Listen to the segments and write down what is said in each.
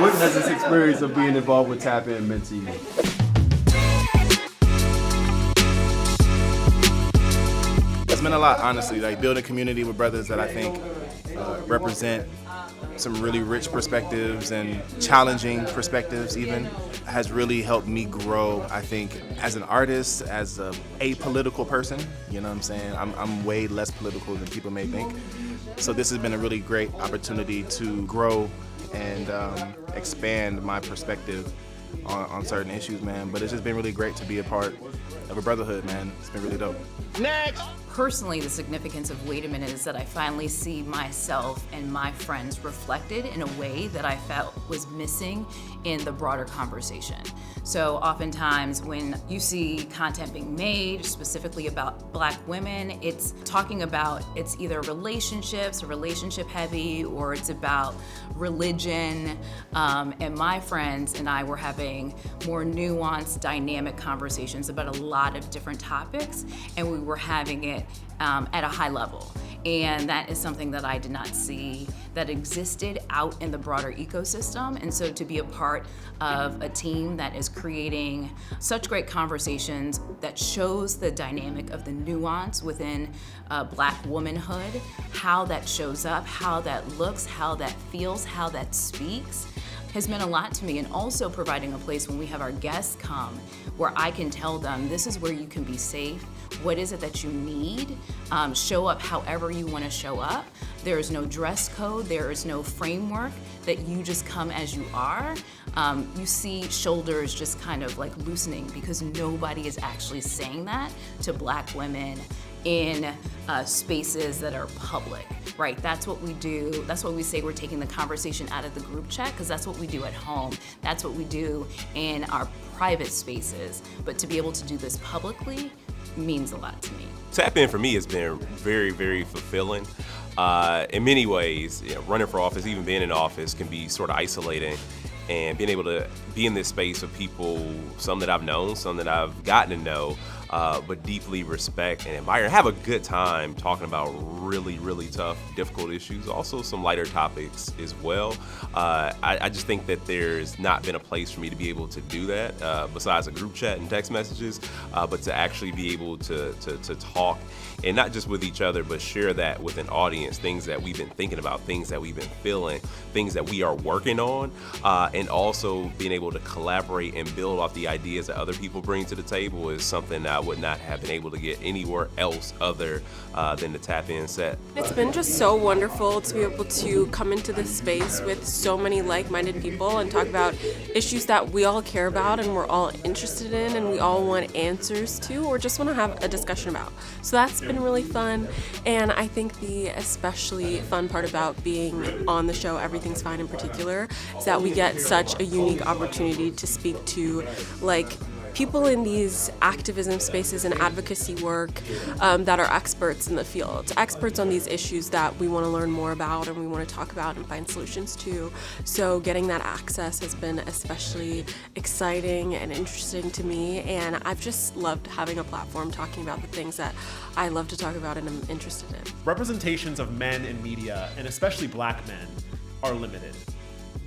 What has this experience of being involved with Tap In meant to you? It's meant a lot, honestly. Like building community with brothers that I think represent some really rich perspectives and challenging perspectives even has really helped me grow, I think, as an artist, as a apolitical person. You know what I'm saying? I'm way less political than people may think. So this has been a really great opportunity to grow and expand my perspective on certain issues, man. But it's just been really great to be a part of a brotherhood, man. It's been really dope. Next! Personally, the significance of Wait a Minute is that I finally see myself and my friends reflected in a way that I felt was missing in the broader conversation. So oftentimes when you see content being made specifically about Black women, it's talking about it's either relationships or relationship heavy, or it's about religion. And my friends and I were having more nuanced, dynamic conversations about a lot of different topics, and we were having it at a high level. And that is something that I did not see that existed out in the broader ecosystem. And so to be a part of a team that is creating such great conversations that shows the dynamic of the nuance within Black womanhood, how that shows up, how that looks, how that feels, how that speaks, has meant a lot to me. And also providing a place when we have our guests come where I can tell them, this is where you can be safe. What is it that you need? Show up however you want to show up. There is no dress code. There is no framework that you just come as you are. You see shoulders just kind of like loosening because nobody is actually saying that to Black women in spaces that are public, right? That's what we do. That's what we say we're taking the conversation out of the group chat, because that's what we do at home. That's what we do in our private spaces. But to be able to do this publicly means a lot to me. Tap In for me has been very, very fulfilling. In many ways, running for office, even being in office, can be sort of isolating. And being able to be in this space with people, some that I've known, some that I've gotten to know, but deeply respect and admire, and have a good time talking about really, really tough, difficult issues. Also some lighter topics as well. I just think that there's not been a place for me to be able to do that besides a group chat and text messages, but to actually be able to talk, and not just with each other, but share that with an audience, things that we've been thinking about, things that we've been feeling, things that we are working on, and also being able to collaborate and build off the ideas that other people bring to the table is something that I would not have been able to get anywhere else other than the Tap In set. It's been just so wonderful to be able to come into this space with so many like-minded people and talk about issues that we all care about and we're all interested in and we all want answers to, or just want to have a discussion about. So that's been really fun. And I think the especially fun part about being on the show Everything's Fine in particular is that we get such a unique opportunity to speak to people in these activism spaces and advocacy work that are experts in the field, experts on these issues that we want to learn more about and we want to talk about and find solutions to. So getting that access has been especially exciting and interesting to me, and I've just loved having a platform talking about the things that I love to talk about and I'm interested in. Representations of men in media, and especially Black men, are limited.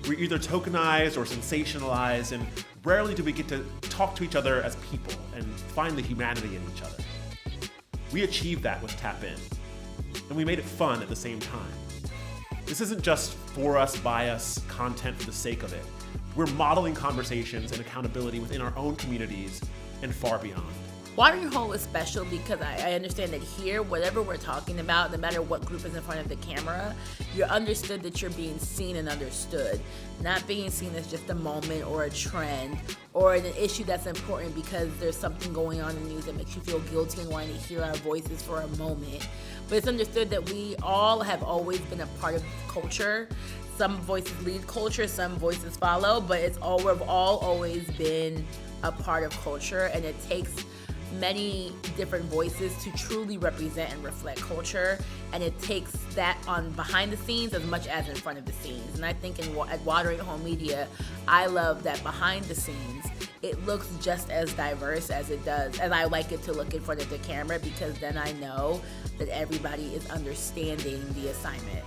We're either tokenized or sensationalized, and rarely do we get to talk to each other as people and find the humanity in each other. We achieved that with Tap In, and we made it fun at the same time. This isn't just for us, by us content for the sake of it. We're modeling conversations and accountability within our own communities and far beyond. Watering Hole is special because I understand that here, whatever we're talking about, no matter what group is in front of the camera, you're understood that you're being seen and understood, not being seen as just a moment or a trend or an issue that's important because there's something going on in the news that makes you feel guilty and wanting to hear our voices for a moment. But it's understood that we all have always been a part of culture. Some voices lead culture, some voices follow, but we've all always been a part of culture, and it takes many different voices to truly represent and reflect culture, and it takes that on behind the scenes as much as in front of the scenes. And I think at Watering Hole Media, I love that behind the scenes it looks just as diverse as it does, as I like it to look in front of the camera, because then I know that everybody is understanding the assignment.